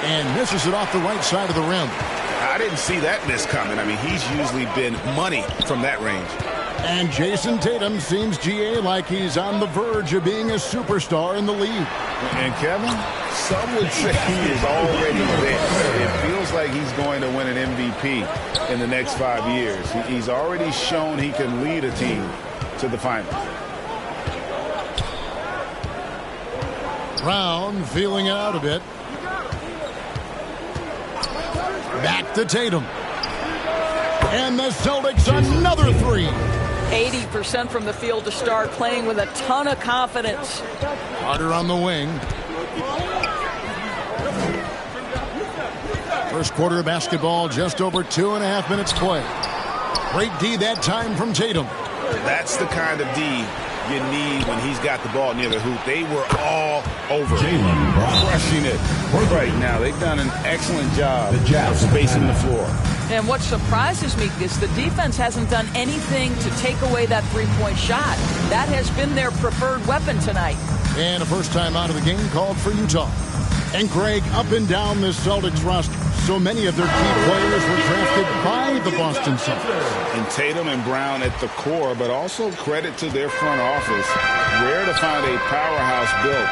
and misses it off the right side of the rim. I didn't see that miss coming. I mean, he's usually been money from that range. And Jason Tatum seems, GA, like he's on the verge of being a superstar in the league. And Kevin, some would say he is already there. It feels like he's going to win an MVP in the next 5 years. He's already shown he can lead a team to the finals. Brown feeling it out a bit. Back to Tatum. And the Celtics another three. 80% from the field to start, playing with a ton of confidence. Carter on the wing. First quarter of basketball, just over 2.5 minutes play. Great D that time from Tatum. That's the kind of D you need when he's got the ball near the hoop. They were all over it, crushing it right now. They've done an excellent job of spacing the floor. And what surprises me is the defense hasn't done anything to take away that three-point shot. That has been their preferred weapon tonight. And a first time out of the game called for Utah. And Greg, up and down this Celtics roster, so many of their key players were drafted by the Boston Celtics. And Tatum and Brown at the core, but also credit to their front office. Rare to find a powerhouse built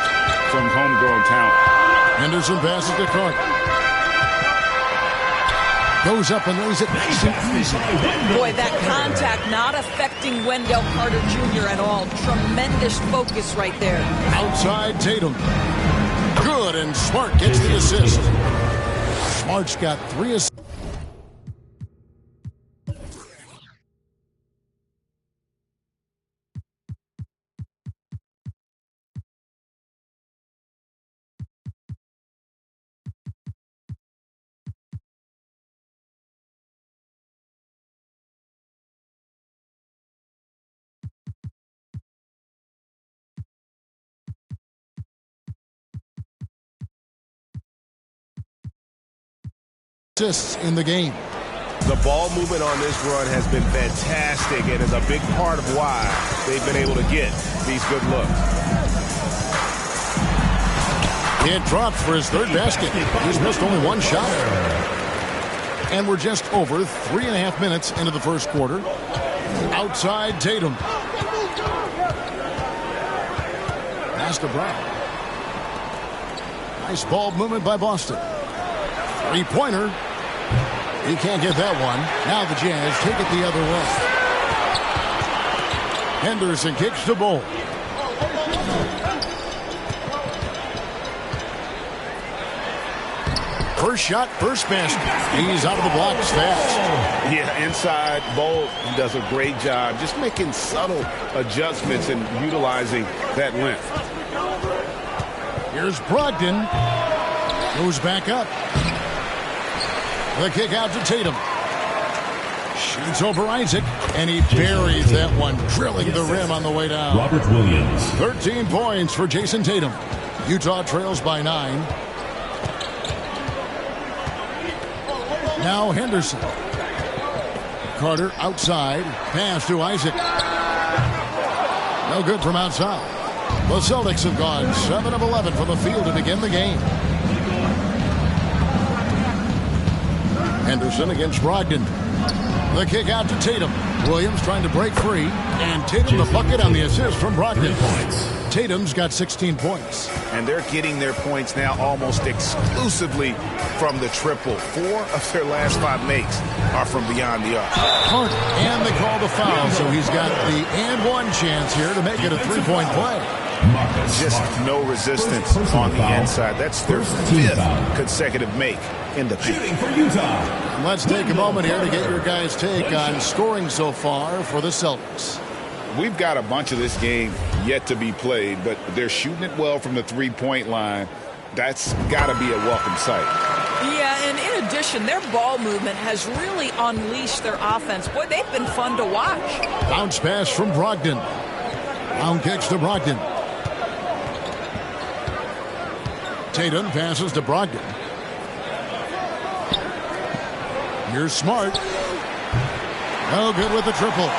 from homegrown talent. Henderson passes to Carter. Goes up and lays it nice and easy. Boy, that contact not affecting Wendell Carter Jr. at all. Tremendous focus right there. Outside Tatum. Good, and Smart gets the assist. Smart's got 3 assists. In the game. The ball movement on this run has been fantastic and is a big part of why they've been able to get these good looks. It drops for his third basket. He's missed only one shot. And we're just over 3.5 minutes into the first quarter. Outside Tatum. Pass to Brown. Nice ball movement by Boston. Three-pointer. He can't get that one. Now the Jazz take it the other way. Henderson kicks the ball. First shot, first basket. He's out of the blocks fast. Yeah, inside, Bolt does a great job just making subtle adjustments and utilizing that length. Here's Brogdon. Goes back up. The kick out to Tatum. Shoots over Isaac, and he buries that one, drilling the rim on the way down. Robert Williams. 13 points for Jason Tatum. Utah trails by 9. Now Henderson. Carter outside. Pass to Isaac. No good from outside. The Celtics have gone 7 of 11 from the field to begin the game. Henderson against Brogdon. The kick out to Tatum. Williams trying to break free. And Tatum the bucket on the assist from Brogdon. Tatum's got 16 points. And they're getting their points now almost exclusively from the triple. 4 of their last 5 makes are from beyond the arc. And they call the foul, so he's got the and one chance here to make it a 3-point play. Just no resistance on the inside. That's their 5th consecutive make in the paint. Let's take a moment here to get your guys' take on scoring so far for the Celtics. We've got a bunch of this game yet to be played, but they're shooting it well from the three-point line. That's got to be a welcome sight. Yeah, and in addition, their ball movement has really unleashed their offense. Boy, they've been fun to watch. Bounce pass from Brogdon. Down kicks to Brogdon. Tatum passes to Brogdon. Here's Smart. No good with the triple.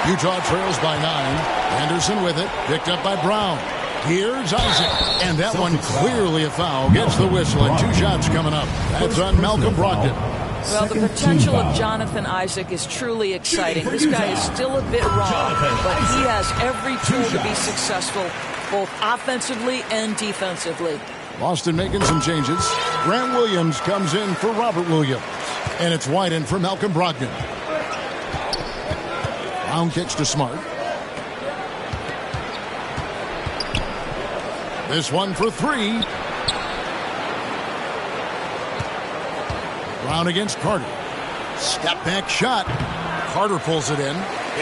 Utah trails by 9. Henderson with it. Picked up by Brown. Here's Isaac. And that one clearly a foul. Gets the whistle, and 2 shots coming up. That's on Malcolm Brogdon. Well, the potential of Jonathan Isaac is truly exciting. This guy is still a bit raw, but he has every tool to be successful, both offensively and defensively. Boston making some changes. Grant Williams comes in for Robert Williams. And it's wide in for Malcolm Brogdon. Brown kicks to Smart. This one for 3. Brown against Carter. Step back shot. Carter pulls it in.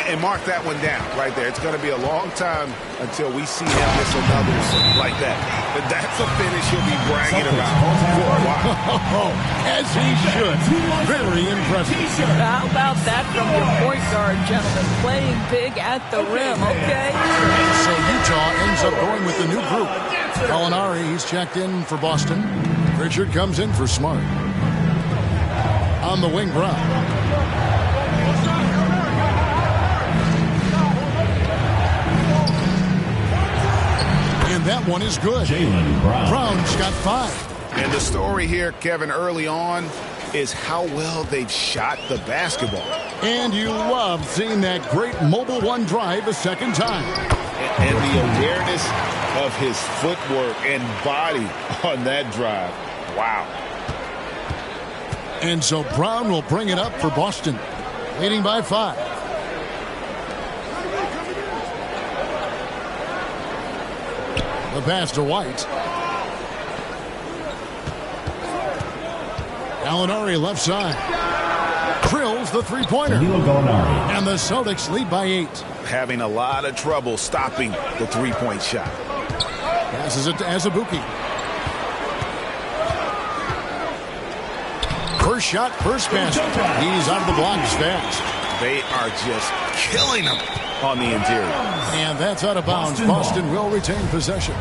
And mark that one down right there. It's going to be a long time until we see him miss another like that. But that's a finish he'll be bragging about for a while. As he should. Very impressive. How about that from your point guard, gentlemen? Playing big at the rim, okay? So Utah ends up going with the new group. Gallinari, he's checked in for Boston. Richard comes in for Smart. On the wing, Brown. And that one is good. Brown's got 5. And the story here, Kevin, early on is how well they've shot the basketball. And you love seeing that great mobile one drive a second time. And the awareness of his footwork and body on that drive. Wow. And so Brown will bring it up for Boston, leading by 5. The pass to White. Gallinari left side. Drills the three-pointer. And the Celtics lead by 8. Having a lot of trouble stopping the three-point shot. Passes it to Azubuike. First shot, first basket. He's out of the blocks fast. They are just killing him on the interior. And that's out of bounds. Boston will retain possession.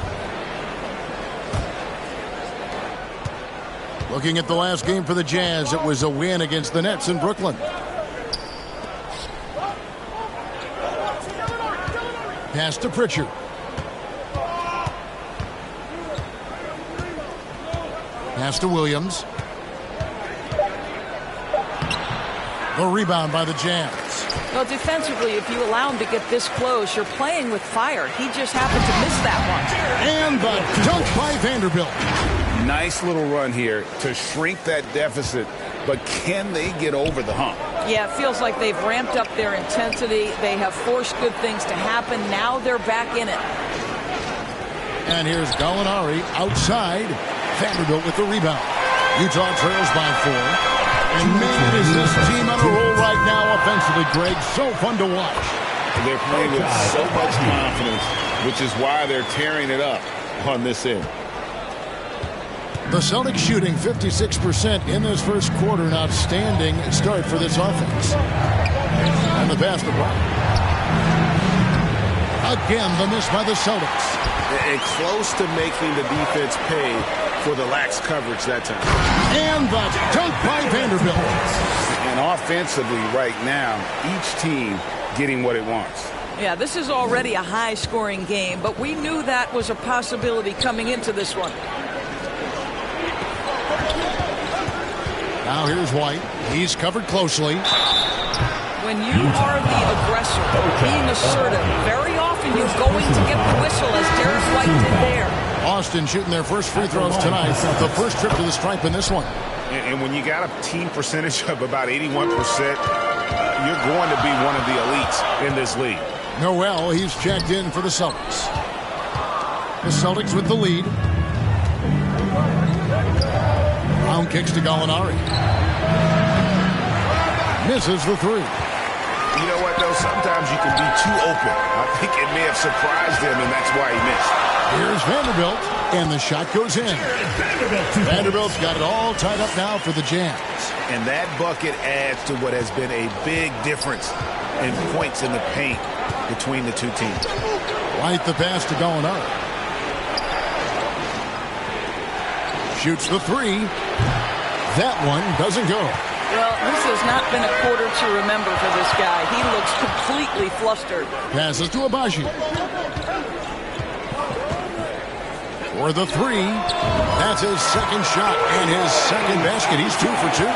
Looking at the last game for the Jazz, it was a win against the Nets in Brooklyn. Pass to Pritchard. Pass to Williams. The rebound by the Jazz. Well, defensively, if you allow him to get this close, you're playing with fire. He just happened to miss that one. And the dunk by Vanderbilt. Nice little run here to shrink that deficit, but can they get over the hump? Yeah, it feels like they've ramped up their intensity. They have forced good things to happen. Now they're back in it. And here's Gallinari outside. Vanderbilt with the rebound. Utah trails by 4. And man, is this team on a roll right now offensively, Greg. So fun to watch. They're playing with so much confidence, which is why they're tearing it up on this end. The Celtics shooting 56% in this first quarter. An outstanding start for this offense. And the pass to Brown. Again, the miss by the Celtics. And close to making the defense pay for the lax coverage that time. And the dunk by Vanderbilt. And offensively right now, each team getting what it wants. Yeah, this is already a high-scoring game, but we knew that was a possibility coming into this one. Now here's White. He's covered closely. When you are the aggressor, being assertive, very often you're going to get the whistle, as Derek White did there. Boston shooting their first free throws tonight. The first trip to the stripe in this one. And when you got a team percentage of about 81%, you're going to be one of the elites in this league. Noel, he's checked in for the Celtics. The Celtics with the lead. Brown kicks to Gallinari. Misses the 3. You know what, though? Sometimes you can be too open. I think it may have surprised him, and that's why he missed. Here's Vanderbilt, and the shot goes in. Vanderbilt's got it all tied up now for the Jazz. And that bucket adds to what has been a big difference in points in the paint between the two teams. White the pass to Gallinari. Shoots the 3. That one doesn't go. Well, this has not been a quarter to remember for this guy. He looks completely flustered. Passes to Abaji. for the three. That's his second shot and his second basket. He's 2 for 2.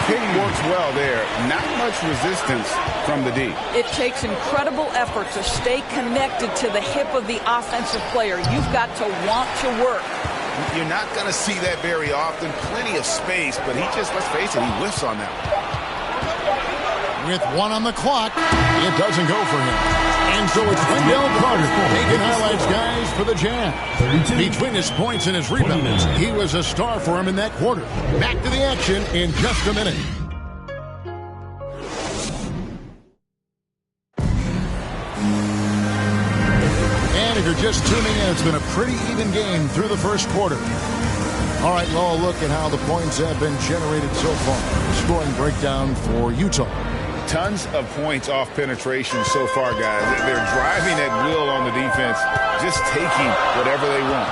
Pick works well there. Not much resistance from the D. It takes incredible effort to stay connected to the hip of the offensive player. You've got to want to work. You're not going to see that very often. Plenty of space, but he just, let's face it, he whiffs on that. With 1 on the clock, it doesn't go for him. And so it's Wendell Carter taking highlights, guys, for the Jazz. Between his points and his rebounds, he was a star for him in that quarter. Back to the action in just a minute. And if you're just tuning in, it's been a pretty even game through the first quarter. All right, well, look at how the points have been generated so far. Scoring breakdown for Utah. Tons of points off penetration so far, guys. They're driving at will on the defense, just taking whatever they want.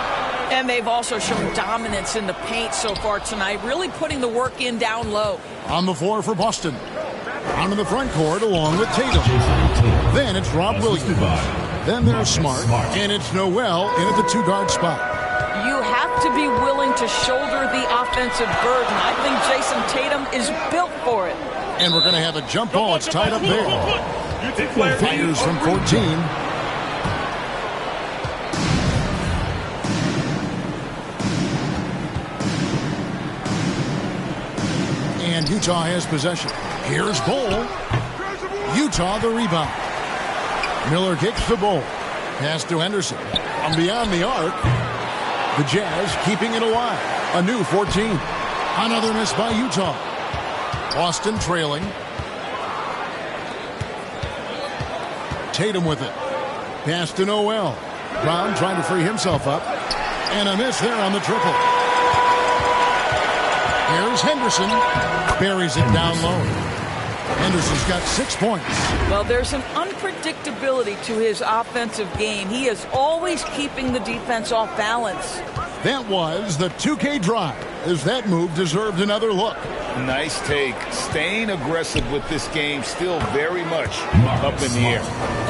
And they've also shown dominance in the paint so far tonight, really putting the work in down low. On the floor for Boston. Out in the front court along with Tatum. Then it's Rob Williams. Then there's Smart. And it's Noel in at the 2-guard spot. You have to be willing to shoulder the offensive burden. I think Jason Tatum is built for it. And we're going to have a jump ball. It's tied up there. Fires from 14. And Utah has possession. Here's Bol. Utah the rebound. Miller kicks to Bol. Pass to Henderson. From beyond the arc. The Jazz keeping it alive. A new 14. Another miss by Utah. Boston trailing. Tatum with it. Pass to Noel. Brown trying to free himself up. And a miss there on the triple. Here's Henderson. Buries it down low. Henderson's got 6 points. Well, there's an unpredictability to his offensive game. He is always keeping the defense off balance. That was the 2K drive, as that move deserved another look. Nice take. Staying aggressive with this game, still very much up in the air.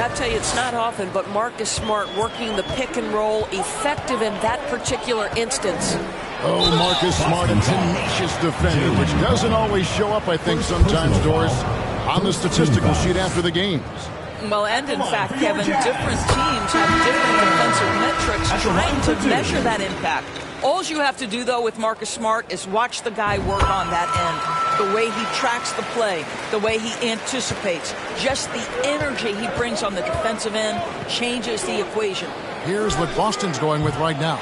I tell you, it's not often, but Marcus Smart working the pick and roll, effective in that particular instance. Oh, Marcus Smart, a tenacious defender, which doesn't always show up, I think, sometimes, Doris, on the statistical sheet after the games. Well, and in fact, Kevin, different teams have different defensive metrics trying to measure that impact. All you have to do, though, with Marcus Smart is watch the guy work on that end. The way he tracks the play, the way he anticipates, just the energy he brings on the defensive end changes the equation. Here's what Boston's going with right now.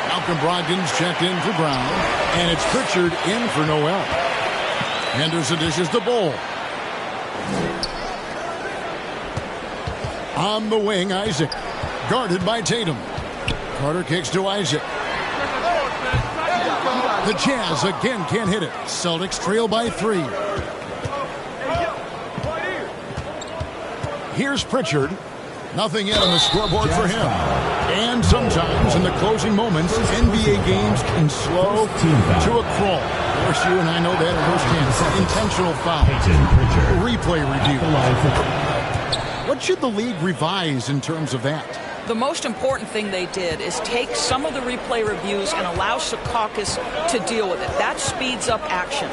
Malcolm Brogdon's checked in for Brown, and it's Pritchard in for Noel. Henderson dishes the Bol. On the wing, Isaac. Guarded by Tatum. Carter kicks to Isaac. The Jazz again can't hit it. Celtics trail by 3. Here's Pritchard. Nothing yet on the scoreboard for him. And sometimes in the closing moments, NBA games can slow to a crawl. Of course, you and I know that firsthand. Intentional foul. Replay review. What should the league revise in terms of that? The most important thing they did is take some of the replay reviews and allow Secaucus to deal with it. That speeds up action.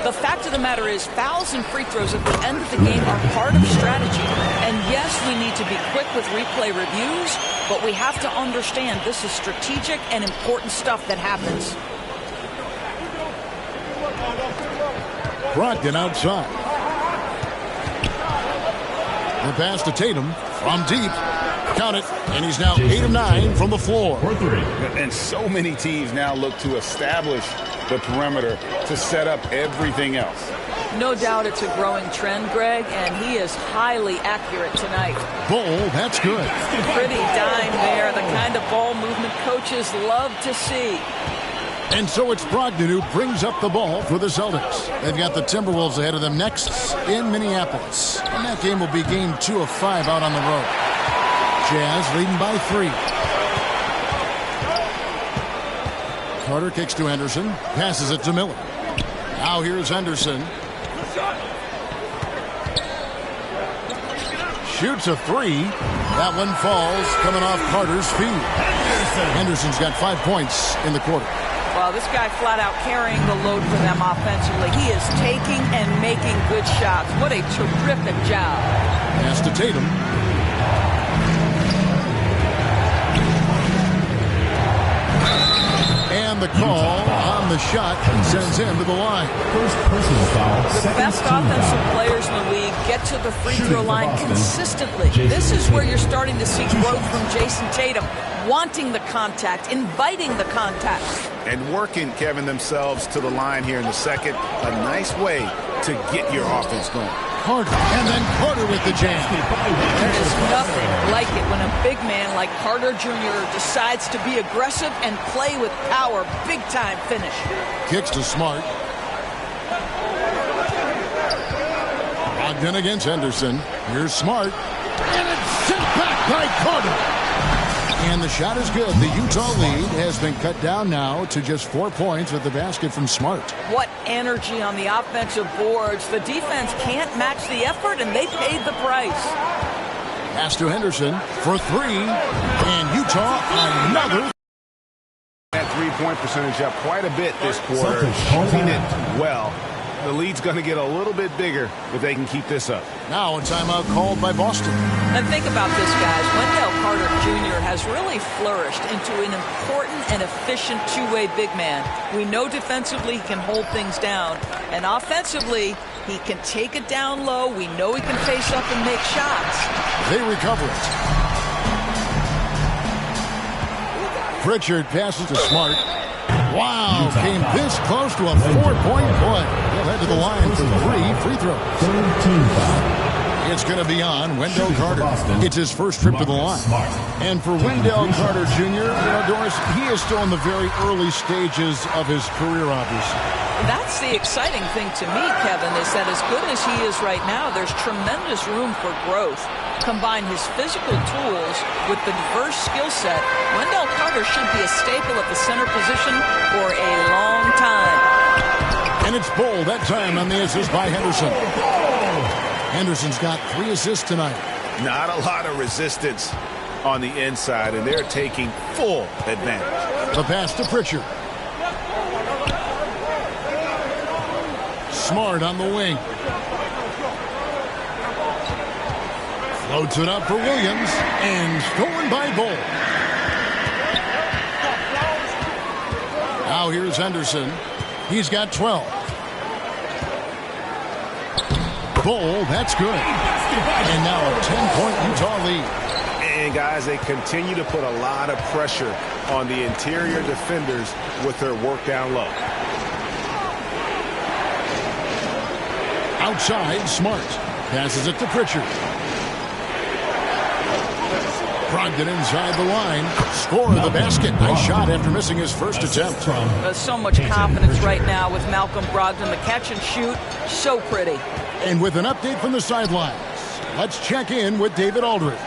The fact of the matter is fouls and free throws at the end of the game are part of strategy. And yes, we need to be quick with replay reviews, but we have to understand this is strategic and important stuff that happens. Brogdon outside. The pass to Tatum from deep. Count it, and he's now 8 of 9 from the floor. And so many teams now look to establish the perimeter to set up everything else. No doubt it's a growing trend, Greg, and he is highly accurate tonight. Bol, that's good. Pretty dime there, the kind of ball movement coaches love to see. And so it's Brogdon who brings up the ball for the Celtics. They've got the Timberwolves ahead of them next in Minneapolis. And that game will be game 2 of 5 out on the road. Jazz leading by 3. Carter kicks to Henderson. Passes it to Miller. Now here's Henderson. shoots a three. That one falls, coming off Carter's feet. Henderson's got 5 points in the quarter. Well, this guy flat out carrying the load for them offensively. He is taking and making good shots. What a terrific job. Pass to Tatum. And the call on the shot sends him to the line. First personal foul. The best offensive players in the league get to the free throw line consistently. This is where you're starting to see growth from Jason Tatum, wanting the contact, inviting the contact. And working, Kevin, themselves to the line here in the second. A nice way to get your offense going. Carter, and then Carter with the jam. There is nothing like it when a big man like Carter Jr. decides to be aggressive and play with power. Big-time finish. Kicks to Smart. Brogdon against Henderson. Here's Smart. And it's sent back by Carter. And the shot is good. The Utah lead has been cut down now to just 4 points with the basket from Smart. What energy on the offensive boards. The defense can't match the effort, and they paid the price. Pass to Henderson for three. And Utah another. That three-point percentage up quite a bit this quarter. Shooting it well. The lead's going to get a little bit bigger if they can keep this up. Now a timeout called by Boston. And think about this, guys. Wendell Carter Jr. has really flourished into an important and efficient two-way big man. We know defensively he can hold things down. And offensively, he can take it down low. We know he can face up and make shots. They recover it. Pritchard passes to Smart. Wow, came this close to a 4-point play. He'll head to the line for 3 free throws. It's going to be on Wendell Carter. It's his first trip to the line. And for Wendell Carter Jr., Doris, he is still in the very early stages of his career, obviously. That's the exciting thing to me, Kevin, is that as good as he is right now, there's tremendous room for growth. Combine his physical tools with the diverse skill set, Wendell Carter should be a staple at the center position for a long time. And it's Bull that time on the assist by Henderson. Henderson's got 3 assists tonight. Not a lot of resistance on the inside, and they're taking full advantage. The pass to Pritchard. Smart on the wing. Floats it up for Williams, and stolen by Bull. Now here's Henderson. He's got 12. Bull, that's good. And now a 10-point Utah lead. And, guys, they continue to put a lot of pressure on the interior defenders with their work down low. Outside, Smart. Passes it to Pritchard. Brogdon inside the line. Score of the basket. Nice shot after missing his first attempt. There's so much confidence right now with Malcolm Brogdon. The catch and shoot, so pretty. And with an update from the sidelines, let's check in with David Aldridge.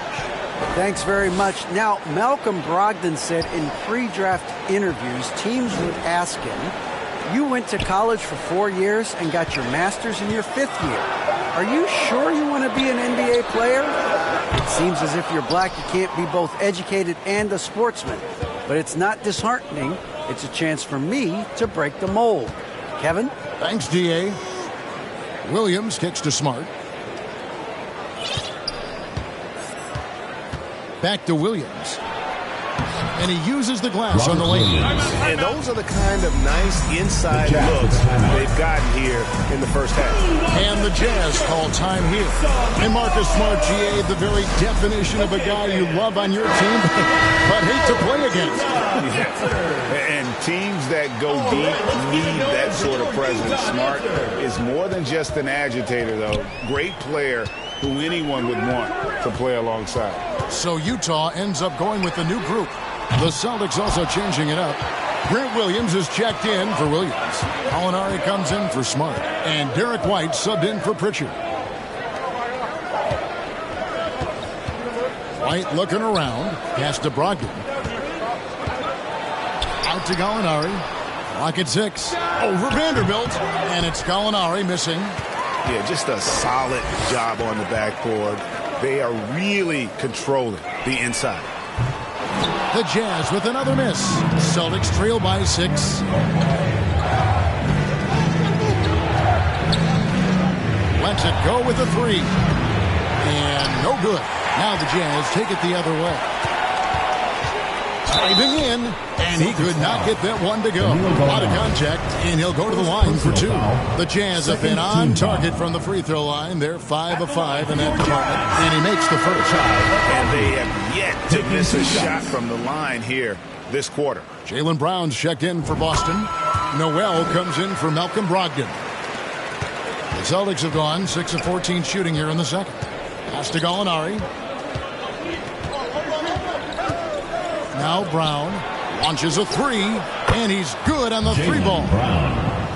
Thanks very much. Now, Malcolm Brogdon said in pre-draft interviews, teams would ask him, you went to college for 4 years and got your master's in your 5th year. Are you sure you want to be an NBA player? It seems as if you're black, you can't be both educated and a sportsman. But it's not disheartening. It's a chance for me to break the mold. Kevin? Thanks, D.A. Williams kicks to Smart. Back to Williams. And he uses the glass on the lane. And those are the kind of nice inside looks they've gotten here in the first half. And the Jazz call time here. And Marcus Smart, GA, the very definition of a guy you love on your team, but hate to play against. And teams that go deep need that sort of presence. Smart is more than just an agitator, though. Great player who anyone would want to play alongside. So Utah ends up going with the new group. The Celtics also changing it up. Grant Williams is checked in for Williams. Gallinari comes in for Smart. And Derek White subbed in for Pritchard. White looking around. Pass to Brogdon. Out to Gallinari. Clock at 6. Over Vanderbilt. And it's Gallinari missing. Yeah, just a solid job on the backboard. They are really controlling the inside. The Jazz with another miss. Celtics trail by 6. Lets it go with a 3. And no good. Now the Jazz take it the other way. Driving in, and he could not get that one to go. A lot of contact, and he'll go to the line for 2. The Jazz have been on target from the free throw line. They're 5 of 5 in that department, and he makes the first. And they have yet to miss a shot from the line here this quarter. Jaylen Brown's checked in for Boston. Noel comes in for Malcolm Brogdon. The Celtics have gone 6 of 14 shooting here in the second. Pass to Gallinari. Now Brown launches a 3, and he's good on the 3-ball.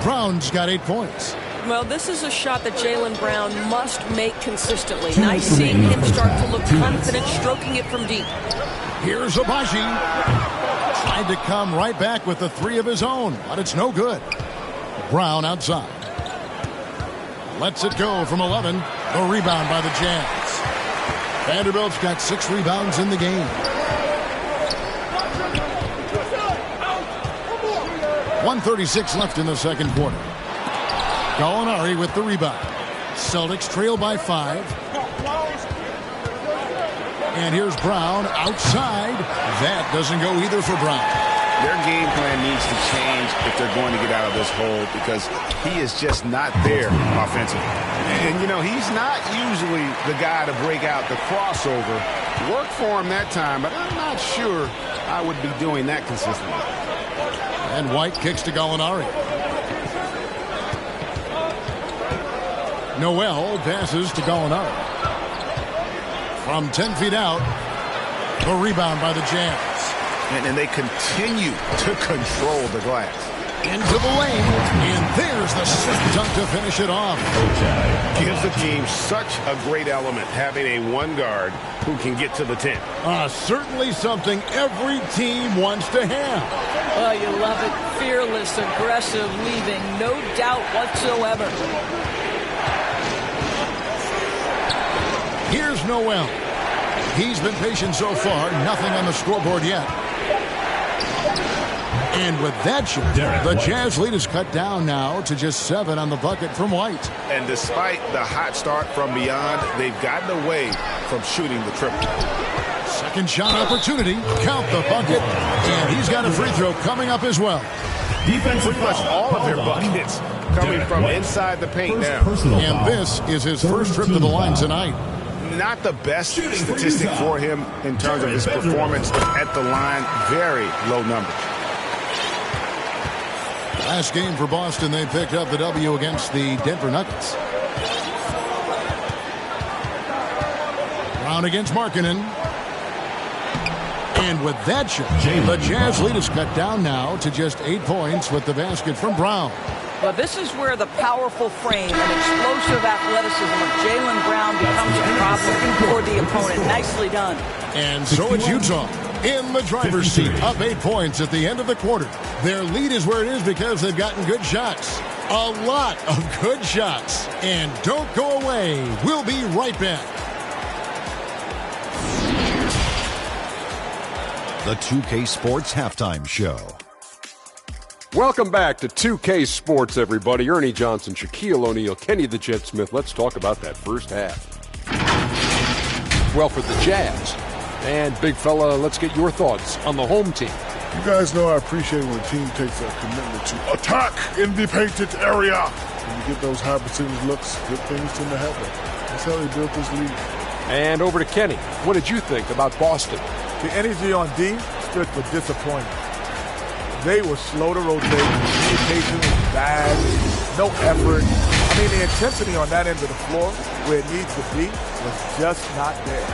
Brown's got 8 points. Well, this is a shot that Jaylen Brown must make consistently. Nice seeing him start to look confident, stroking it from deep. Here's Abaji. Tried to come right back with the 3 of his own, but it's no good. Brown outside. Lets it go from 11. The rebound by the Jazz. Vanderbilt's got 6 rebounds in the game. 1:36 left in the second quarter. Gallinari with the rebound. Celtics trail by 5. And here's Brown outside. That doesn't go either for Brown. Their game plan needs to change if they're going to get out of this hole, because he is just not there offensively. And, you know, he's not usually the guy to break out the crossover. Worked for him that time, but I'm not sure I would be doing that consistently. And White kicks to Gallinari. Noel passes to Gallinari. From 10 feet out, the rebound by the Jazz. And they continue to control the glass. Into the lane, and there's the sick dunk to finish it off. Gives the team such a great element, having a one guard who can get to the 10. Certainly something every team wants to have. Oh, you love it. Fearless, aggressive, leaving no doubt whatsoever. Here's Noel. He's been patient so far. Nothing on the scoreboard yet. And with that shot, the Jazz lead is cut down now to just 7 on the bucket from White. And despite the hot start from beyond, they've gotten away from shooting the triple. Second shot opportunity. Count the bucket. And he's got a free throw coming up as well. Pretty much all of their buckets coming from inside the paint now. And this is his first trip to the line tonight. Not the best statistic for him in terms of his performance at the line. Very low numbers. Last game for Boston, they picked up the W against the Denver Nuggets. Brown against Markkanen. And with that shot, the Jazz lead is cut down now to just 8 points with the basket from Brown. Well, this is where the powerful frame and explosive athleticism of Jaylen Brown becomes a problem for the opponent. Nicely done. And so it's Utah in the driver's seat, up 8 points at the end of the quarter. Their lead is where it is because they've gotten good shots. A lot of good shots. And don't go away. We'll be right back. The 2K Sports Halftime Show. Welcome back to 2K Sports, everybody. Ernie Johnson, Shaquille O'Neal, Kenny the Jet Smith. Let's talk about that first half. Well, for the Jazz. And, big fella, let's get your thoughts on the home team. You guys know I appreciate when a team takes a commitment to attack in the painted area. When you get those high percentage looks, good things tend to happen. That's how they built this league. And over to Kenny. What did you think about Boston? The energy on D stood for disappointment. They were slow to rotate. Communication was bad. No effort. I mean, the intensity on that end of the floor, where it needs to be, was just not there.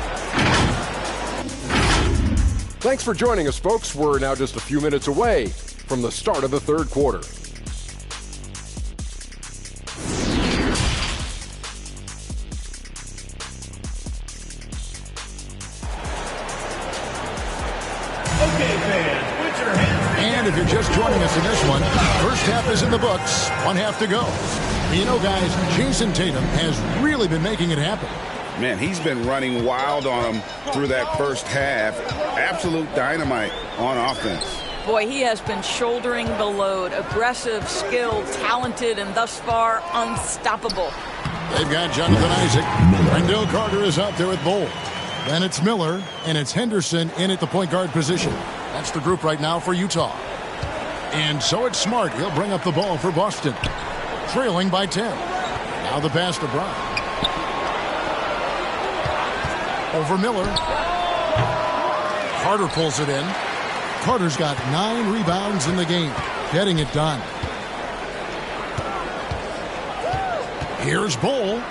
Thanks for joining us, folks. We're now just a few minutes away from the start of the third quarter. And if you're just joining us in this one, first half is in the books, 1 half to go. You know, guys, Jason Tatum has really been making it happen. Man, he's been running wild on him through that first half. Absolute dynamite on offense. Boy, he has been shouldering the load. Aggressive, skilled, talented, and thus far unstoppable. They've got Jonathan Isaac. Wendell Carter is out there with Bull. Then it's Miller, and it's Henderson in at the point guard position. That's the group right now for Utah. And so it's Smart. He'll bring up the ball for Boston. Trailing by 10. Now the pass to Brown. Over Miller. Carter pulls it in. Carter's got 9 rebounds in the game. Getting it done. Here's Bull.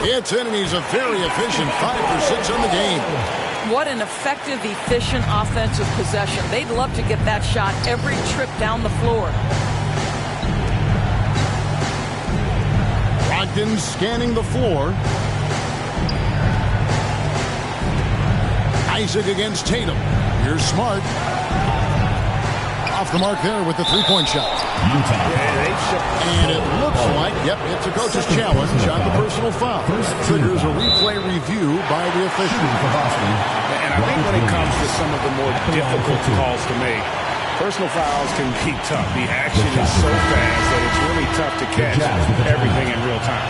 It's in, and he's a very efficient 5 for 6 on the game. What an effective, efficient offensive possession. They'd love to get that shot every trip down the floor. Brogdon scanning the floor. Isaac against Tatum. Here's Smart. Off the mark there with the three-point shot. And it looks like, yep, it's a coach's challenge on the personal foul. Triggers a replay review by the official. And I think when it comes to some of the more difficult calls to make, personal fouls can be tough. The action is so fast that it's really tough to catch everything in real time.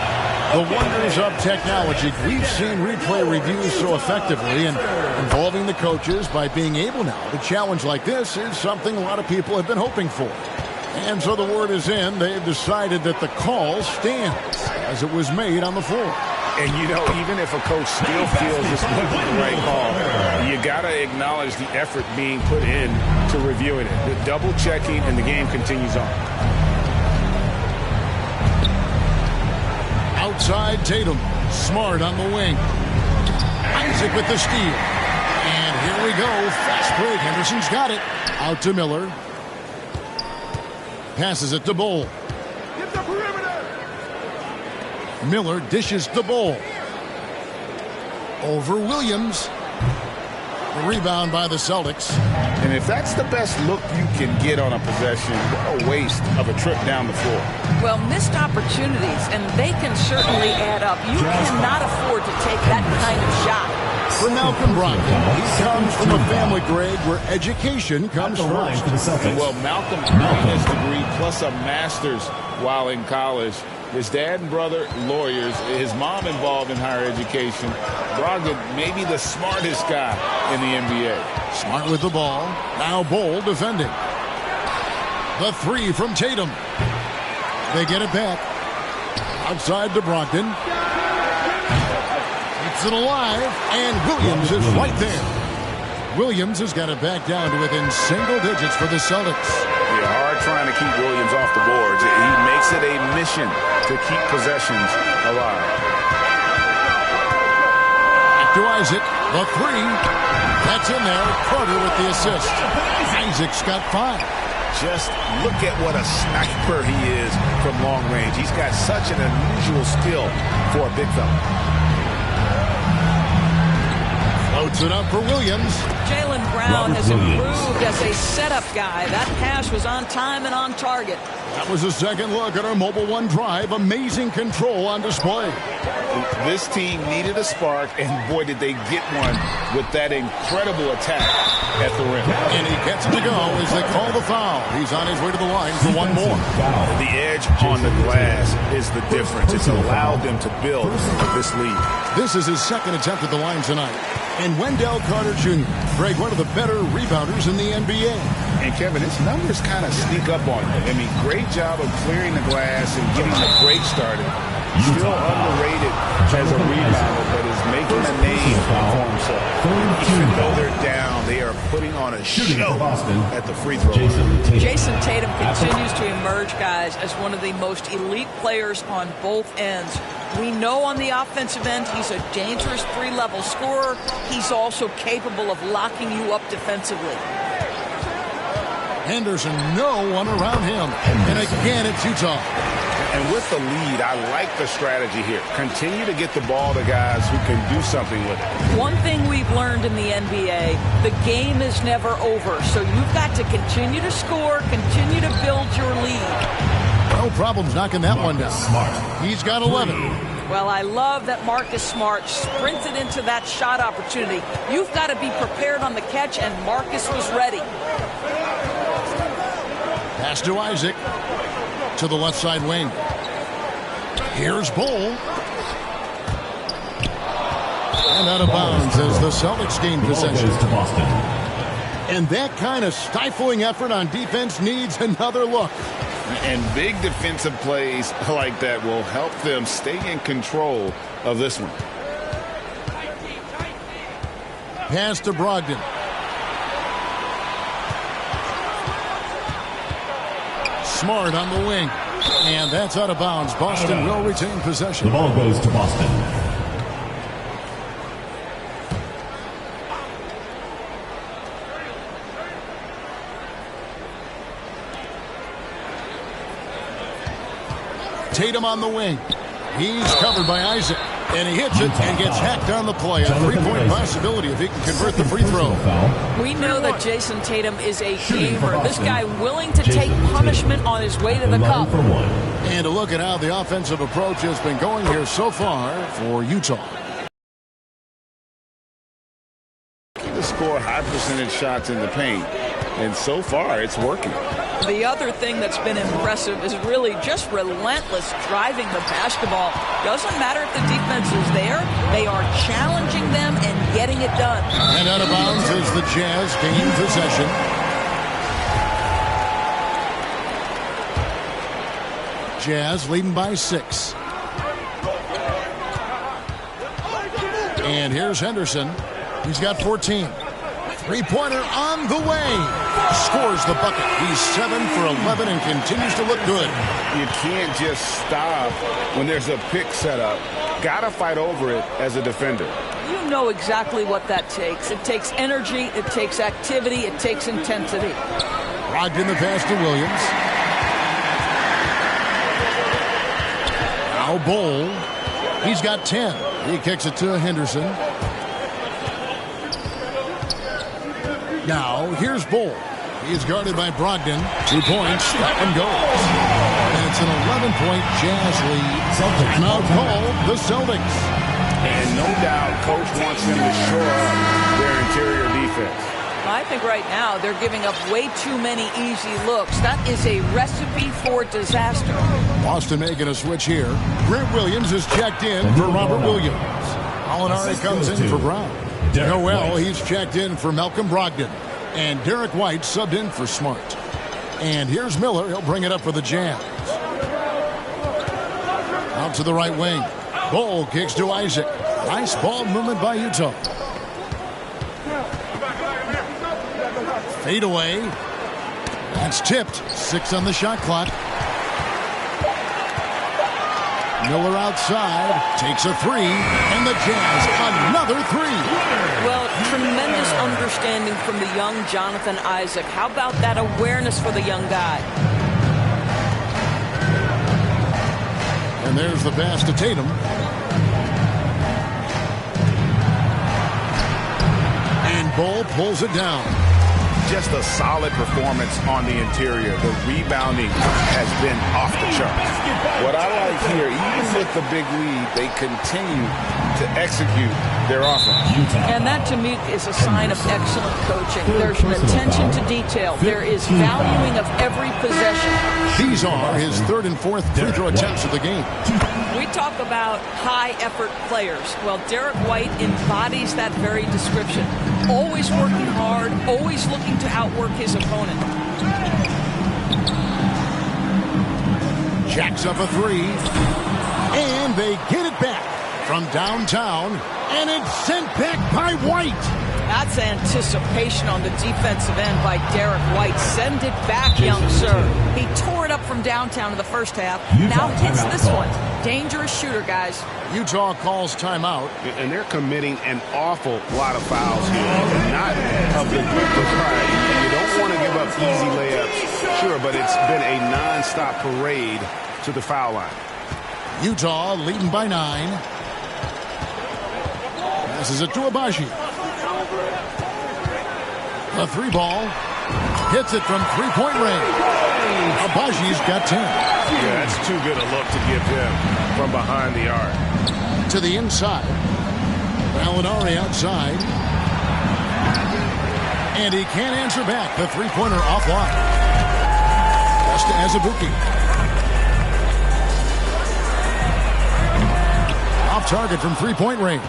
The wonders of technology. We've seen replay reviews so effectively, and involving the coaches by being able now to challenge like this is something a lot of people have been hoping for. And so the word is in. They've decided that the call stands as it was made on the floor. And, you know, even if a coach still feels this wasn't the right call, you got to acknowledge the effort being put in to reviewing it. The double checking, and the game continues on. Outside Tatum. Smart on the wing. Isaac with the steal. And here we go. Fast break. Henderson's got it. Out to Miller. Passes it to Bull. Get the perimeter. Miller dishes the Bull. Over Williams. The rebound by the Celtics. And if that's the best look you can get on a possession, what a waste of a trip down the floor. Well, missed opportunities, and they can certainly add up. You cannot afford to take that kind of shot. For Malcolm Brogdon, he comes from a family, Greg, where education comes first. Well, Malcolm's business degree plus a master's while in college. His dad and brother, lawyers. His mom involved in higher education. Brogdon, maybe the smartest guy in the NBA. Smart with the ball. Now Bull defending. The three from Tatum. They get it back. Outside to Brogdon. Keeps it alive. And Williams is right there. Williams has got it back down to within single digits for the Celtics. Yeah, hard trying to keep Williams off the boards. He makes it a mission to keep possessions alive. Back to Isaac. The three. That's in there. Carter with the assist. Isaac's got 5. Just look at what a sniper he is from long range. He's got such an unusual skill for a big fella. Floats it up for Williams. Jaylen Brown has improved as a setup guy. That pass was on time and on target. That was a second look at our Mobile One drive. Amazing control on display. This team needed a spark, and boy, did they get one with that incredible attack at the rim. And he gets it to go as they call the foul. He's on his way to the line for one more. The edge on the glass is the difference. It's allowed them to build this lead. This is his second attempt at the line tonight. And Wendell Carter Jr., Greg, one of the better rebounders in the NBA. And, Kevin, his numbers kind of sneak up on him. I mean, great job of clearing the glass and getting the break started. Still underrated as a rebounder, but is making a name for himself. Even though they're down, they are putting on a show at the free throw line. Jason Tatum continues to emerge, guys, as one of the most elite players on both ends. We know on the offensive end he's a dangerous three-level scorer. He's also capable of locking you up defensively. Henderson, no one around him. And again, it's Utah. And with the lead, I like the strategy here. Continue to get the ball to guys who can do something with it. One thing we've learned in the NBA, the game is never over. So you've got to continue to score, continue to build your lead. No problems knocking that one down. He's got 11. Well, I love that Marcus Smart sprinted into that shot opportunity. You've got to be prepared on the catch, and Marcus was ready. Pass to Isaac to the left side wing. Here's Bull. And out of bounds as the Celtics gain possession. And that kind of stifling effort on defense needs another look. And big defensive plays like that will help them stay in control of this one. Pass to Brogdon. Smart on the wing. And that's out of bounds. Boston will retain possession. The ball goes to Boston. Tatum on the wing. He's covered by Isaac. And he hits it and gets hacked on the play. A three-point possibility if he can convert the free throw. We know that Jason Tatum is a gamer. This guy willing to take punishment on his way to the cup. And a look at how the offensive approach has been going here so far for Utah. To score high percentage shots in the paint. And so far, it's working. The other thing that's been impressive is really just relentless driving the basketball. Doesn't matter if the defense is there. They are challenging them and getting it done. And out of bounds as the Jazz gain possession. Jazz leading by 6. And here's Henderson. He's got 14. Three-pointer on the way. Scores the bucket. He's 7 for 11 and continues to look good. You can't just stop when there's a pick set up. Got to fight over it as a defender. You know exactly what that takes. It takes energy. It takes activity. It takes intensity. Brogdon the pass to Williams. Now Bull. He's got 10. He kicks it to Henderson. Now, here's Bull. He's guarded by Brogdon. 2 points. That one goes. And it's an 11-point Jazz lead. Timeout called the Celtics. And no doubt, Coach wants them to shore up their interior defense. I think right now they're giving up way too many easy looks. That is a recipe for disaster. Boston making a switch here. Grant Williams is checked in for Robert Williams. Alinari comes in for Brown. Noel, he's checked in for Malcolm Brogdon. And Derek White subbed in for Smart. And here's Miller. He'll bring it up for the Jazz. Out to the right wing. Bull kicks to Isaac. Nice ball movement by Utah. Fade away. That's tipped. 6 on the shot clock. Miller outside, takes a 3, and the Jazz another 3. Well, tremendous understanding from the young Jonathan Isaac. How about that awareness for the young guy? And there's the pass to Tatum. And Bull pulls it down. Just a solid performance on the interior. The rebounding has been off the charts. What I like here, even with the big lead, they continue to execute their offense. And that, to me, is a sign of excellent coaching. There's an attention to detail. There is valuing of every possession. These are his 3rd and 4th free throw attempts of the game. We talk about high-effort players. Well, Derek White embodies that very description. Always working hard, always looking to outwork his opponent. Jacks up a 3. And they get it back from downtown. And it's sent back by White. That's anticipation on the defensive end by Derek White. Send it back, young sir. He tore it up from downtown in the first half. Now hits this one. Dangerous shooter, guys. Utah calls timeout. And they're committing an awful lot of fouls here. And not of the good variety. You don't want to give up easy layups. Sure, but it's been a nonstop parade to the foul line. Utah leading by 9. Passes it to Abaji. A 3-ball. Hits it from 3-point range. Abaji's got 10. Yeah, that's too good a look to give him from behind the arc. To the inside. Gallinari outside. And he can't answer back. The three-pointer offline. Just to Azubuike. Off target from three-point range.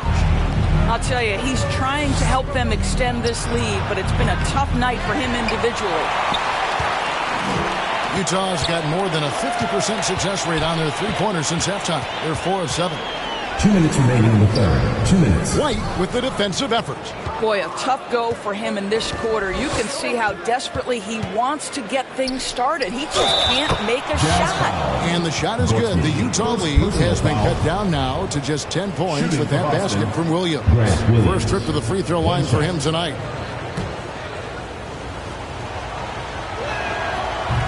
I'll tell you, he's trying to help them extend this lead, but it's been a tough night for him individually. Utah's got more than a 50% success rate on their three-pointers since halftime. They're 4 of 7. 2 minutes remaining in the third. 2 minutes. White with the defensive effort. Boy, a tough go for him in this quarter. You can see how desperately he wants to get things started. He just can't make a shot. And the shot is good. The Utah lead has been cut down now to just 10 points with that basket from Williams. First trip to the free throw line for him tonight.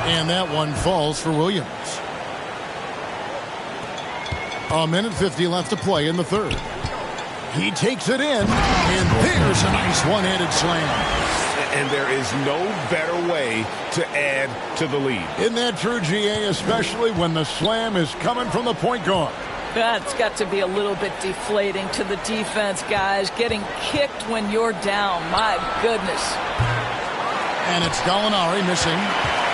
And that one falls for Williams. A minute 50 left to play in the third. He takes it in, and there's a nice one-handed slam. And there is no better way to add to the lead. Isn't that true, GA, especially when the slam is coming from the point guard? That's got to be a little bit deflating to the defense, guys. Getting kicked when you're down. My goodness. And it's Gallinari missing.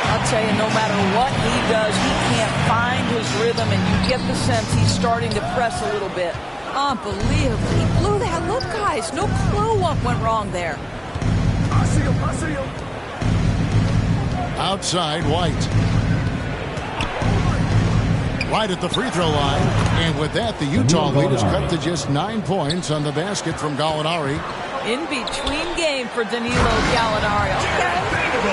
I'll tell you, no matter what he does, he can't find his rhythm, and you get the sense he's starting to press a little bit. Unbelievable. He blew that look, guys. No clue what went wrong there. I see him. Outside, White. Right at the free throw line. And with that, the Utah lead is cut to just 9 points on the basket from Gallinari. In between game for Danilo Gallinari. Okay.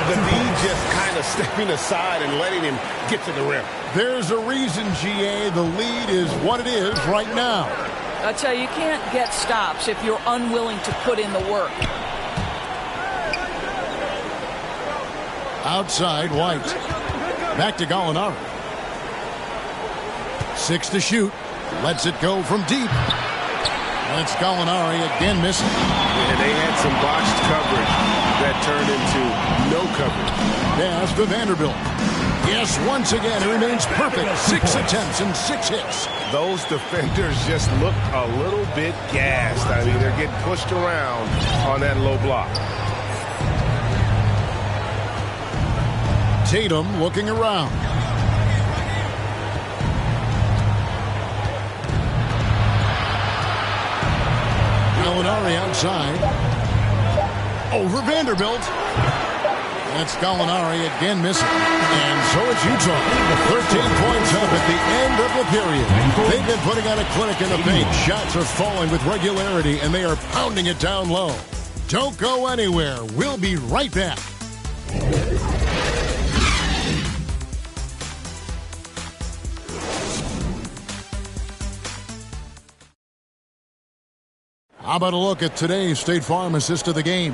The D just kind of stepping aside and letting him get to the rim. There's a reason, GA, the lead is what it is right now. I tell you, you can't get stops if you're unwilling to put in the work. Outside, White. Back to Gallinari. 6 to shoot. Lets it go from deep. And it's Gallinari again missing. And they had some botched coverage that turned into no coverage. Pass to Vanderbilt. Yes, once again, it remains perfect. 6 attempts and 6 hits. Those defenders just look a little bit gassed. I mean, they're getting pushed around on that low block. Tatum looking around. Gallinari outside. Over Vanderbilt. And it's Gallinari again missing. And so it's Utah. 13 points up at the end of the period. They've been putting on a clinic in the paint. Shots are falling with regularity, and they are pounding it down low. Don't go anywhere. We'll be right back. How about a look at today's State Farm assist of the game?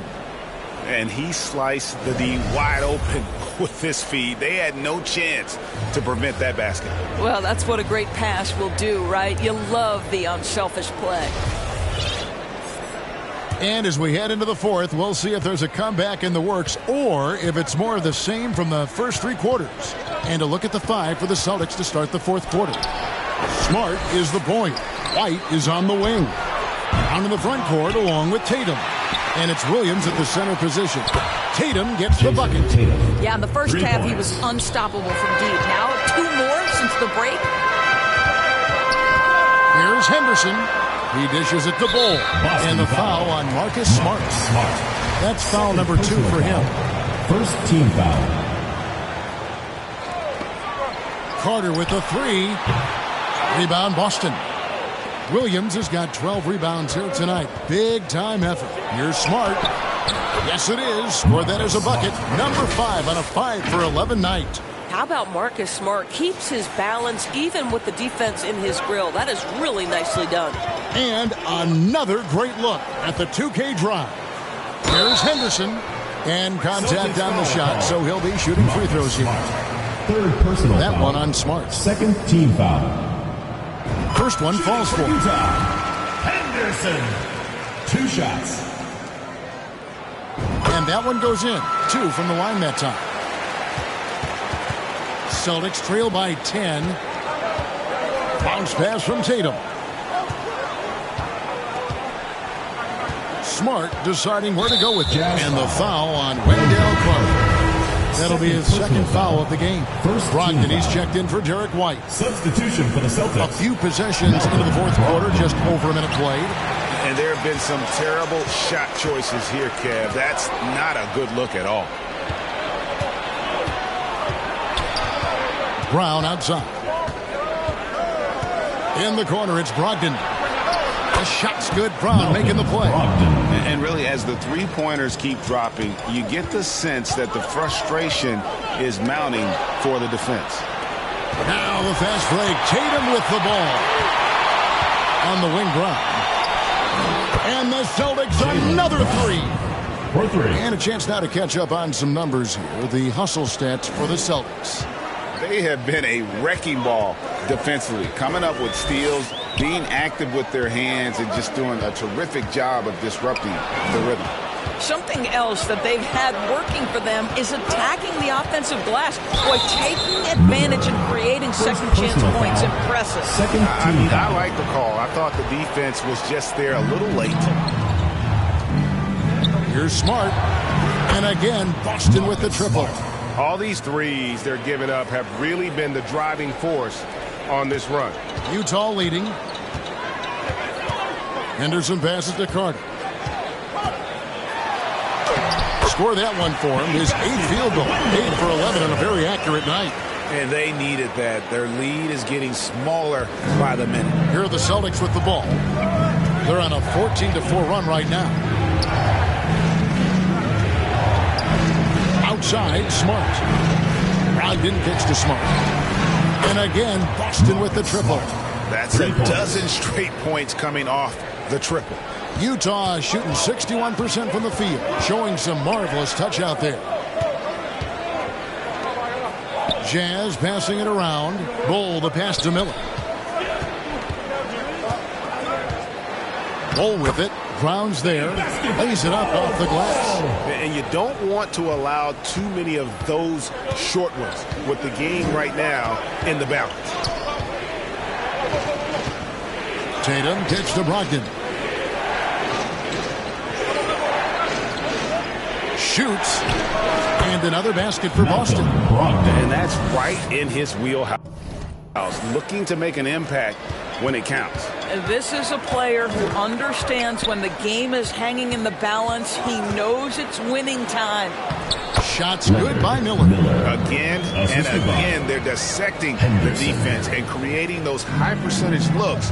And he sliced the D wide open with this feed. They had no chance to prevent that basket. Well, that's what a great pass will do, right? You love the unselfish play. And as we head into the fourth, we'll see if there's a comeback in the works or if it's more of the same from the first 3 quarters. And a look at the 5 for the Celtics to start the fourth quarter. Smart is the point. White is on the wing. Down in the front court along with Tatum. And it's Williams at the center position. Tatum gets the bucket. Yeah, in the first half, he was unstoppable from deep. Now, 2 more since the break. Here's Henderson. He dishes it to Bull. And the foul on Marcus Smart. That's foul number 2 for him. First team foul. Carter with the 3. Rebound, Boston. Williams has got 12 rebounds here tonight. Big time effort. Here's Smart. Yes, it is. Scored that as a bucket. Number 5 on a 5 for 11 night. How about Marcus Smart? Keeps his balance even with the defense in his grill. That is really nicely done. And another great look at the 2K drive. Here's Henderson. And contact on the shot, so he'll be shooting free throws here. Third personal that foul. one on Smart. Second team foul. First one falls for Utah. Henderson. 2 shots. And that one goes in. 2 from the line that time. Celtics trail by 10. Bounce pass from Tatum. Smart deciding where to go with it. And the foul on Wendell Carter. That'll be his second foul of the game. Brogdon, he's checked in for Derek White. Substitution for the Celtics. A few possessions into the fourth quarter, just over a minute played. And there have been some terrible shot choices here, Kev. That's not a good look at all. Brown outside. In the corner, it's Brogdon. The shot's good. Brown making the play. And really, as the three-pointers keep dropping, you get the sense that the frustration is mounting for the defense. Now the fast break. Tatum with the ball. On the wing, Brown. And the Celtics another three. For three. And a chance now to catch up on some numbers here. The hustle stats for the Celtics. They have been a wrecking ball defensively, coming up with steals, being active with their hands, and just doing a terrific job of disrupting the rhythm. Something else that they've had working for them is attacking the offensive glass. Boy, taking advantage and creating second chance points. Impressive. I like the call. I thought the defense was just there a little late. Here's Smart. And again, Boston with the triple. All these threes they're giving up have really been the driving force on this run. Utah leading. Henderson passes to Carter. Score that one for him. His 8th field goal. 8 for 11 on a very accurate night. And they needed that. Their lead is getting smaller by the minute. Here are the Celtics with the ball. They're on a 14-4 run right now. Outside, Smart. Brogdon kicks to Smart. And again, Boston with the triple. That's a dozen straight points coming off the triple. Utah shooting 61% from the field, showing some marvelous touch out there. Jazz passing it around. Bull the pass to Miller. Bull with it. Brown's there. Lays it up off the glass. And you don't want to allow too many of those short ones with the game right now in the balance. Tatum kicks to Brogdon. Shoots. And another basket for Boston. And that's right in his wheelhouse. Looking to make an impact when it counts. This is a player who understands when the game is hanging in the balance. He knows it's winning time. Shots good by Miller. Again and again, they're dissecting the defense and creating those high percentage looks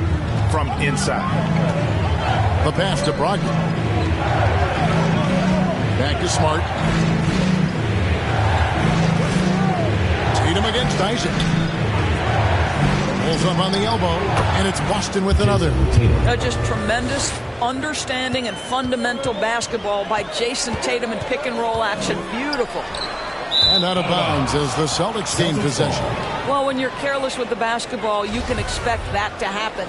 from inside. The pass to Brogdon. Back to Smart. Tatum against Isaac. Pulls up on the elbow, and it's Boston with another. Just tremendous understanding and fundamental basketball by Jason Tatum in pick and roll action. Beautiful. And out of bounds as the Celtics gain possession. Well, when you're careless with the basketball, you can expect that to happen.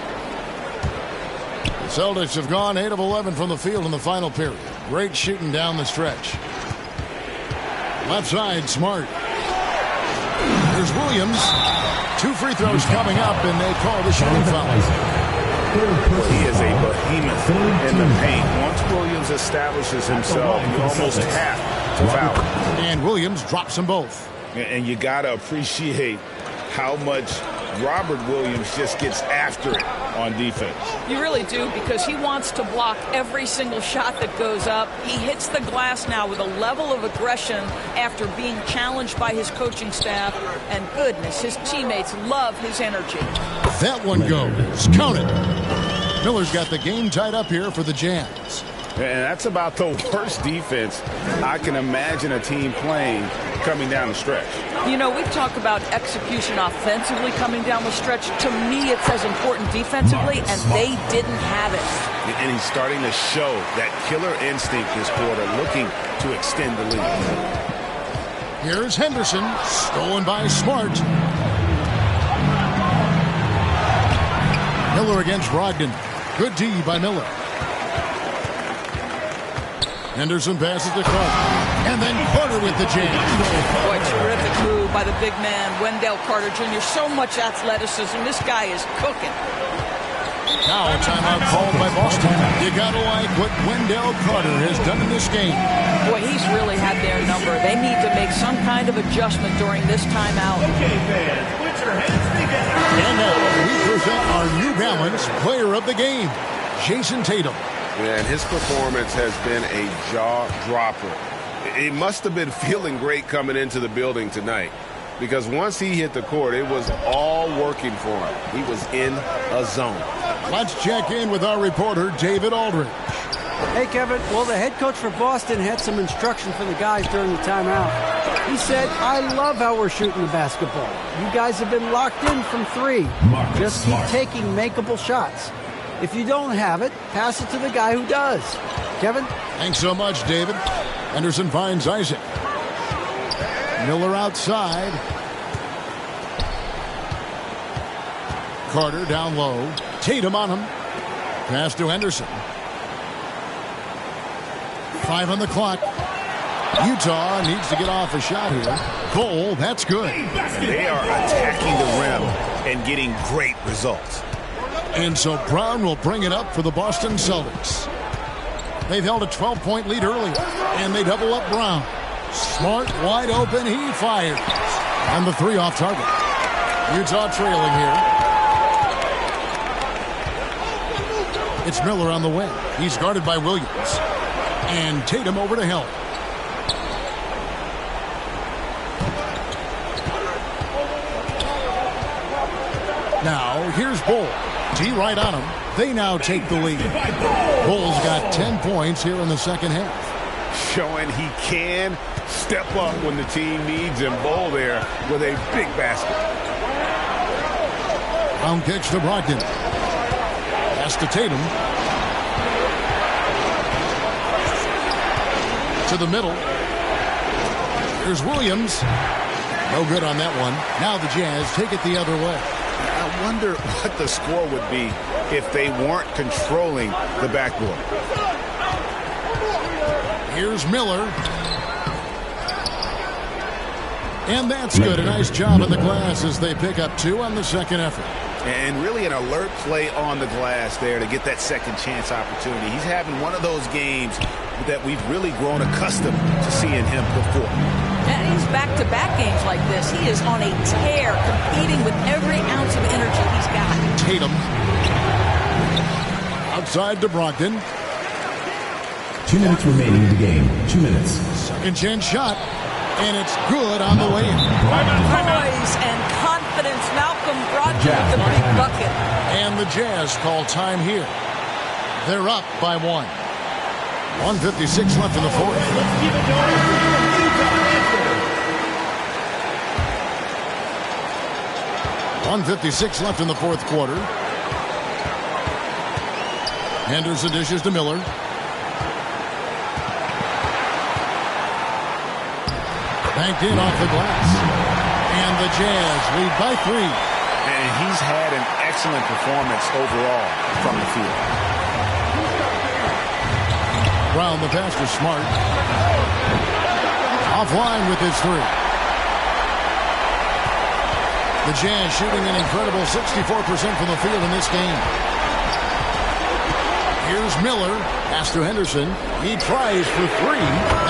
The Celtics have gone 8 of 11 from the field in the final period. Great shooting down the stretch. Left side, Smart. There's Williams. 2 free throws coming up, and they call the shooting foul. He is a behemoth in the paint. Once Williams establishes himself, you almost have to foul him. And Williams drops them both. And you got to appreciate how much Robert Williams just gets after it on defense. You really do, because he wants to block every single shot that goes up. He hits the glass now with a level of aggression after being challenged by his coaching staff. And goodness, his teammates love his energy. That one goes. Count it. Miller's got the game tied up here for the Jazz. And that's about the worst defense I can imagine a team playing coming down the stretch. You know, we talk about execution offensively coming down the stretch. To me, it's as important defensively, and they didn't have it. And he's starting to show that killer instinct this quarter, looking to extend the lead. Here's Henderson, stolen by Smart. Miller against Brogdon. Good D by Miller. Henderson passes to Carter. And then Carter with the jam. Boy, terrific move by the big man, Wendell Carter Jr. So much athleticism. This guy is cooking. Now a timeout called by Boston. You got to like what Wendell Carter has done in this game. Boy, he's really had their number. They need to make some kind of adjustment during this timeout. Okay, fans, put your hands together. And now we present our New Balance player of the game, Jason Tatum. And his performance has been a jaw-dropper. He must have been feeling great coming into the building tonight, because once he hit the court, it was all working for him. He was in a zone. Let's check in with our reporter, David Aldridge. Hey, Kevin. Well, the head coach for Boston had some instruction for the guys during the timeout. He said, I love how we're shooting the basketball. You guys have been locked in from three. Just keep taking makeable shots. If you don't have it, pass it to the guy who does. Kevin? Thanks so much, David. Henderson finds Isaac. Miller outside. Carter down low. Tatum on him. Pass to Henderson. 5 on the clock. Utah needs to get off a shot here. Cole, that's good. They are attacking the rim and getting great results. And so Brown will bring it up for the Boston Celtics. They've held a 12-point lead earlier, and they double up Brown. Smart, wide open, he fires. And the three off target. Utah trailing here. It's Miller on the wing. He's guarded by Williams. And Tatum over to help. Now, here's Bull. T right on him. They now take the lead. Bull's got 10 points here in the second half. Showing he can step up when the team needs him. Bull there with a big basket. Brown kicks to Brogdon. Pass to Tatum. To the middle. Here's Williams. No good on that one. Now the Jazz take it the other way. I wonder what the score would be if they weren't controlling the backboard. Here's Miller. And that's good. A nice job on the glass as they pick up 2 on the second effort. And really an alert play on the glass there to get that second chance opportunity. He's having one of those games that we've really grown accustomed to seeing him perform. And he's back-to-back games like this. He is on a tear, competing with every ounce of energy he's got. Tatum. Outside to Brogdon. 2 minutes remaining in the game. 2 minutes. Second chance shot. And it's good on the way in. Poise and confidence. Malcolm Brogdon with the big bucket. And the Jazz call time here. They're up by 1. 1:56 left in the fourth. Let's keep it going. 1:56 left in the fourth quarter. Henderson dishes to Miller. Banked in off the glass. And the Jazz lead by 3. And he's had an excellent performance overall from the field. Brown, the pass to Smart. Offline with his 3. The Jazz shooting an incredible 64% from the field in this game. Here's Miller. Pass to Henderson. He tries for 3.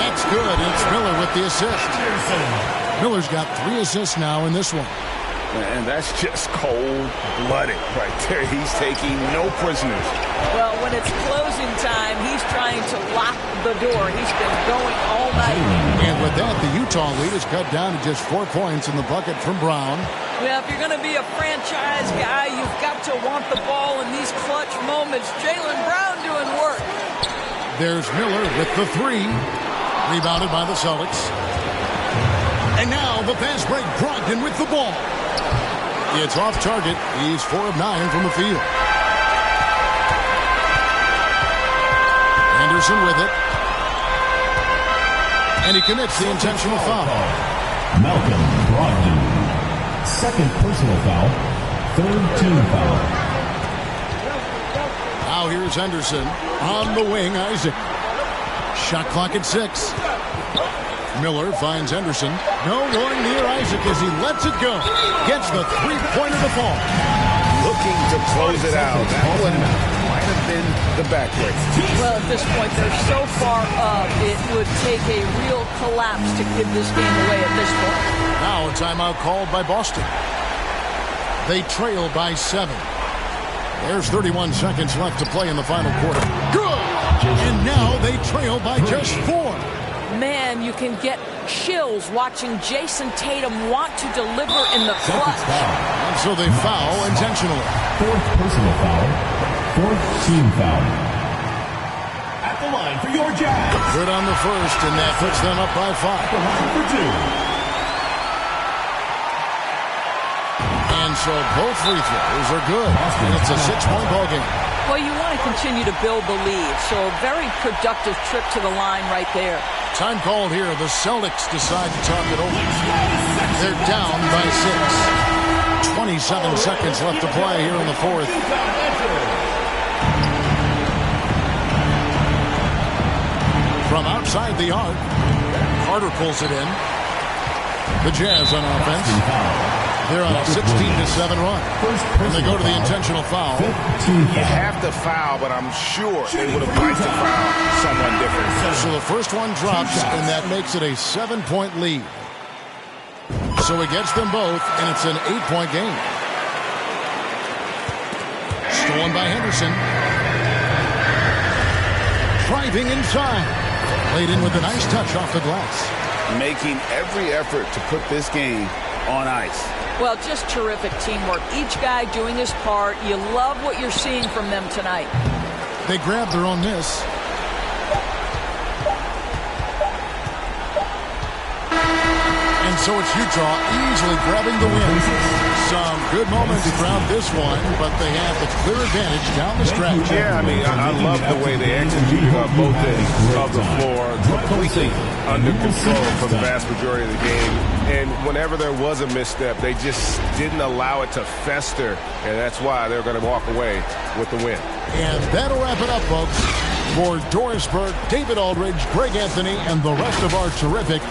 That's good. It's Miller with the assist. Miller's got 3 assists now in this one. And that's just cold-blooded right there. He's taking no prisoners. Well, when it's closing time, he's trying to lock the door. He's been going all night. And with that, the Utah lead is cut down to just 4 points in the bucket from Brown. Yeah, if you're going to be a franchise guy, you've got to want the ball in these clutch moments. Jaylen Brown doing work. There's Miller with the 3. Rebounded by the Celtics. And now the fast break. Brogdon with the ball. It's off target. He's 4 of 9 from the field. Henderson with it. And he commits the intentional foul. Malcolm Brogdon. Second personal foul. Third team foul. Now here's Henderson. On the wing, Isaac. Shot clock at 6. Miller finds Henderson. No one near Isaac as he lets it go. Gets the three-pointer to fall. Looking to close it out. That one might have been the backbreak. Well, at this point, they're so far up, it would take a real collapse to give this game away at this point. Now a timeout called by Boston. They trail by 7. There's 31 seconds left to play in the final quarter. Good! And now they trail by just 4. Man, you can get chills watching Jason Tatum want to deliver in the clutch. And so they foul intentionally. 4th personal foul. 4th team foul. At the line for your Jazz. Good on the first, and that puts them up by 5. The line for 2. And so both free throws are good. And it's a 6-point ball game. Well, you want to continue to build the lead, so a very productive trip to the line right there. Time called here. The Celtics decide to talk it over. They're down by 6. 27 seconds left to play here in the fourth. From outside the arc, Carter pulls it in. The Jazz on offense. They're on a 16-7 run. And they go to the intentional foul. You have to foul, but I'm sure they would have liked to foul someone different. So the first one drops, and that makes it a 7-point lead. So it gets them both, and it's an 8-point game. Stolen by Henderson. Driving inside. Laid in with a nice touch off the glass. Making every effort to put this game on ice. Well, just terrific teamwork. Each guy doing his part. You love what you're seeing from them tonight. They grab their own miss. And so it's Utah easily grabbing the win. Some good moments throughout this one, but they have the clear advantage down the stretch. Yeah, I mean, I love the way they executed on both ends of the floor, completely under control for the vast majority of the game. And whenever there was a misstep, they just didn't allow it to fester, and that's why they're going to walk away with the win. And that'll wrap it up, folks. For Doris Burke, David Aldridge, Greg Anthony, and the rest of our terrific